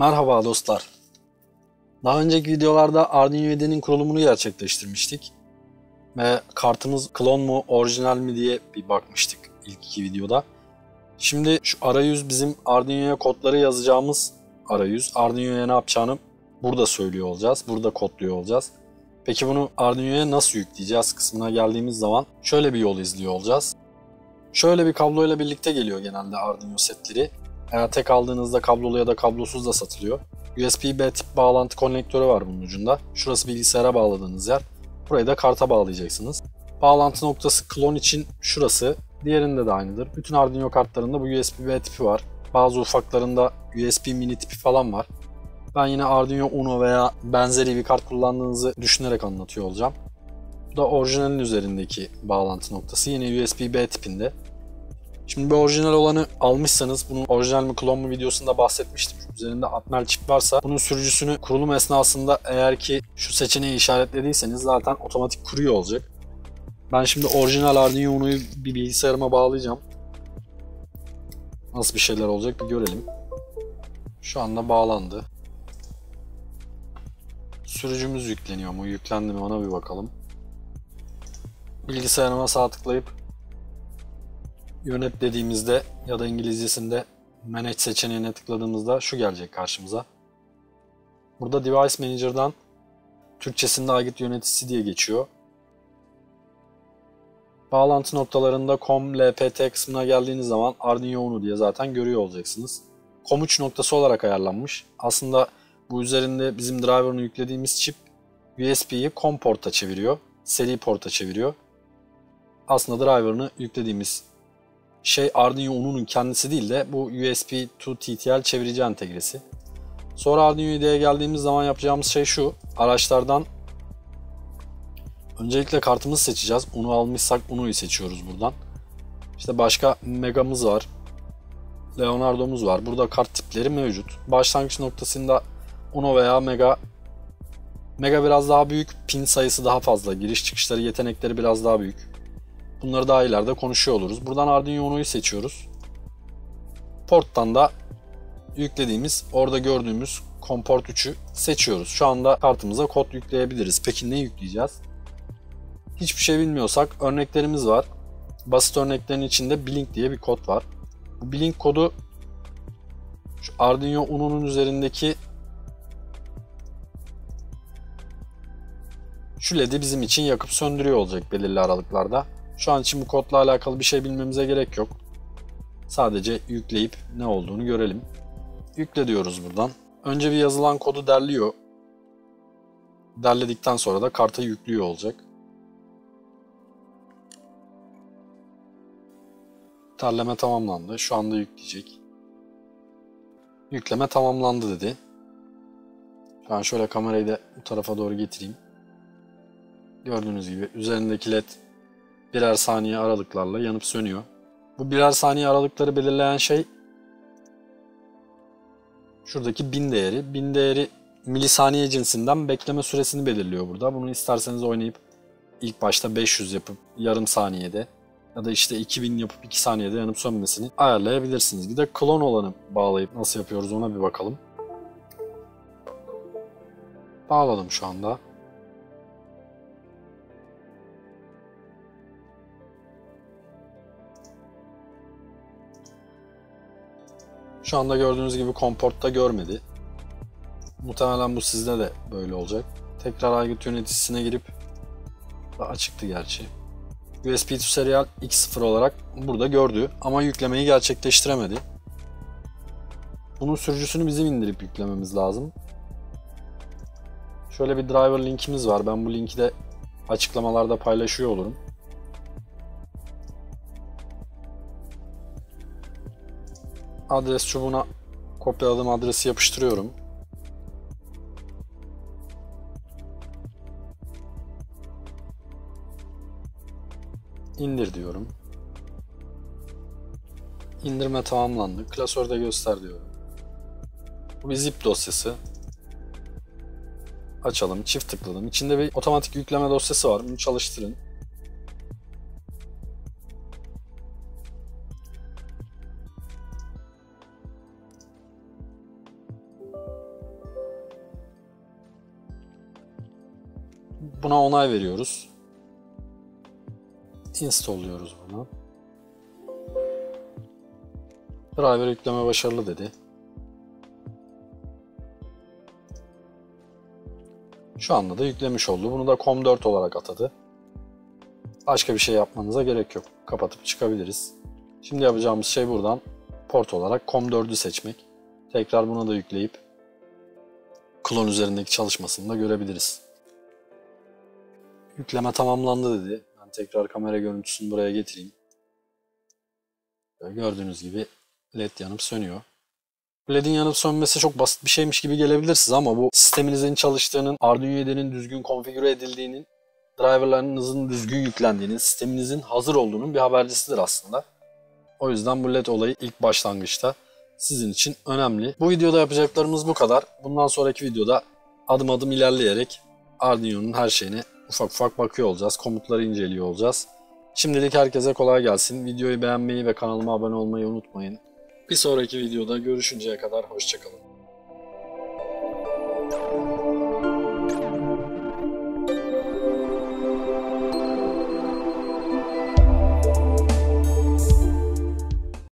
Merhaba dostlar. Daha önceki videolarda Arduino IDE'nin kurulumunu gerçekleştirmiştik. Ve kartımız klon mu, orijinal mi diye bir bakmıştık ilk iki videoda. Şimdi şu arayüz bizim Arduino'ya kodları yazacağımız arayüz. Arduino'ya ne yapacağını burada söylüyor olacağız, burada kodluyor olacağız. Peki bunu Arduino'ya nasıl yükleyeceğiz kısmına geldiğimiz zaman şöyle bir yol izliyor olacağız. Şöyle bir kabloyla birlikte geliyor genelde Arduino setleri. Eğer tek aldığınızda kablolu ya da kablosuz da satılıyor. USB-B tip bağlantı konnektörü var bunun ucunda. Şurası bilgisayara bağladığınız yer. Burayı da karta bağlayacaksınız. Bağlantı noktası klon için şurası. Diğerinde de aynıdır. Bütün Arduino kartlarında bu USB-B tipi var. Bazı ufaklarında USB mini tipi falan var. Ben yine Arduino Uno veya benzeri bir kart kullandığınızı düşünerek anlatıyor olacağım. Bu da orijinalin üzerindeki bağlantı noktası. Yine USB-B tipinde. Şimdi bir orijinal olanı almışsanız, bunun orijinal mi klon mu videosunda bahsetmiştim. Üzerinde Atmel çip varsa bunun sürücüsünü kurulum esnasında eğer ki şu seçeneği işaretlediyseniz zaten otomatik kuruyor olacak. Ben şimdi orijinal Arduino Uno'yu bir bilgisayarıma bağlayacağım. Nasıl bir şeyler olacak bir görelim. Şu anda bağlandı. Sürücümüz yükleniyor mu, yüklendi mi ona bir bakalım. Bilgisayarıma sağ tıklayıp yönet dediğimizde ya da İngilizcesinde Manage seçeneğine tıkladığımızda şu gelecek karşımıza. Burada Device Manager'dan Türkçesinde aygıt yöneticisi diye geçiyor. Bağlantı noktalarında COM, LPT kısmına geldiğiniz zaman Arduino Uno diye zaten görüyor olacaksınız. COM3 noktası olarak ayarlanmış. Aslında bu üzerinde bizim driver'ını yüklediğimiz çip USB'yi COM porta çeviriyor. Seri porta çeviriyor. Aslında driver'ını yüklediğimiz şey Arduino Uno'nun kendisi değil de bu USB to TTL çevirici entegresi. Sonra Arduino IDE'ye geldiğimiz zaman yapacağımız şey şu. Araçlardan öncelikle kartımızı seçeceğiz. Uno almışsak Uno'yu seçiyoruz buradan. İşte başka Mega'mız var. Leonardo'muz var. Burada kart tipleri mevcut. Başlangıç noktasında Uno veya Mega. Mega biraz daha büyük. Pin sayısı daha fazla. Giriş çıkışları, yetenekleri biraz daha büyük. Bunları daha ileride konuşuyor oluruz. Buradan Arduino Uno'yu seçiyoruz. Porttan da yüklediğimiz, orada gördüğümüz COM-Port 3'ü seçiyoruz. Şu anda kartımıza kod yükleyebiliriz. Peki ne yükleyeceğiz? Hiçbir şey bilmiyorsak örneklerimiz var. Basit örneklerin içinde Blink diye bir kod var. Bu Blink kodu şu Arduino Uno'nun üzerindeki şu LED'i bizim için yakıp söndürüyor olacak belirli aralıklarda. Şu an için bu kodla alakalı bir şey bilmemize gerek yok. Sadece yükleyip ne olduğunu görelim. Yükle diyoruz buradan. Önce bir yazılan kodu derliyor. Derledikten sonra da karta yüklüyor olacak. Derleme tamamlandı. Şu anda yükleyecek. Yükleme tamamlandı dedi. Şu an şöyle kamerayı da bu tarafa doğru getireyim. Gördüğünüz gibi üzerindeki LED birer saniye aralıklarla yanıp sönüyor. Bu birer saniye aralıkları belirleyen şey şuradaki bin değeri. Bin değeri milisaniye cinsinden bekleme süresini belirliyor burada. Bunu isterseniz oynayıp ilk başta 500 yapıp yarım saniyede ya da işte 2000 yapıp 2 saniyede yanıp sönmesini ayarlayabilirsiniz. Bir de klon olanı bağlayıp nasıl yapıyoruz ona bir bakalım. Bağladım şu anda. Şu anda gördüğünüz gibi COM-Port'ta görmedi. Muhtemelen bu sizde de böyle olacak. Tekrar aygıt yöneticisine girip açıktı gerçi. USB to Serial X0 olarak burada gördü ama yüklemeyi gerçekleştiremedi. Bunun sürücüsünü bizim indirip yüklememiz lazım. Şöyle bir driver linkimiz var. Ben bu linki de açıklamalarda paylaşıyor olurum. Adres çubuğuna kopyaladığım adresi yapıştırıyorum. İndir diyorum. İndirme tamamlandı. Klasörde göster diyorum. Bu bir zip dosyası. Açalım. Çift tıkladım. İçinde bir otomatik yükleme dosyası var. Bunu çalıştırın. Buna onay veriyoruz. Install'luyoruz bunu. Driver yükleme başarılı dedi. Şu anda da yüklemiş oldu. Bunu da COM4 olarak atadı. Başka bir şey yapmanıza gerek yok. Kapatıp çıkabiliriz. Şimdi yapacağımız şey buradan port olarak COM4'ü seçmek. Tekrar buna da yükleyip klon üzerindeki çalışmasını da görebiliriz. Yükleme tamamlandı dedi. Ben tekrar kamera görüntüsünü buraya getireyim. Gördüğünüz gibi LED yanıp sönüyor. LED'in yanıp sönmesi çok basit bir şeymiş gibi gelebilir size ama bu sisteminizin çalıştığının, Arduino IDE'nin düzgün konfigüre edildiğinin, driverlarınızın düzgün yüklendiğinin, sisteminizin hazır olduğunun bir habercisidir aslında. O yüzden bu LED olayı ilk başlangıçta sizin için önemli. Bu videoda yapacaklarımız bu kadar. Bundan sonraki videoda adım adım ilerleyerek Arduino'nun her şeyine ufak ufak bakıyor olacağız. Komutları inceliyor olacağız. Şimdilik herkese kolay gelsin. Videoyu beğenmeyi ve kanalıma abone olmayı unutmayın. Bir sonraki videoda görüşünceye kadar hoşça kalın.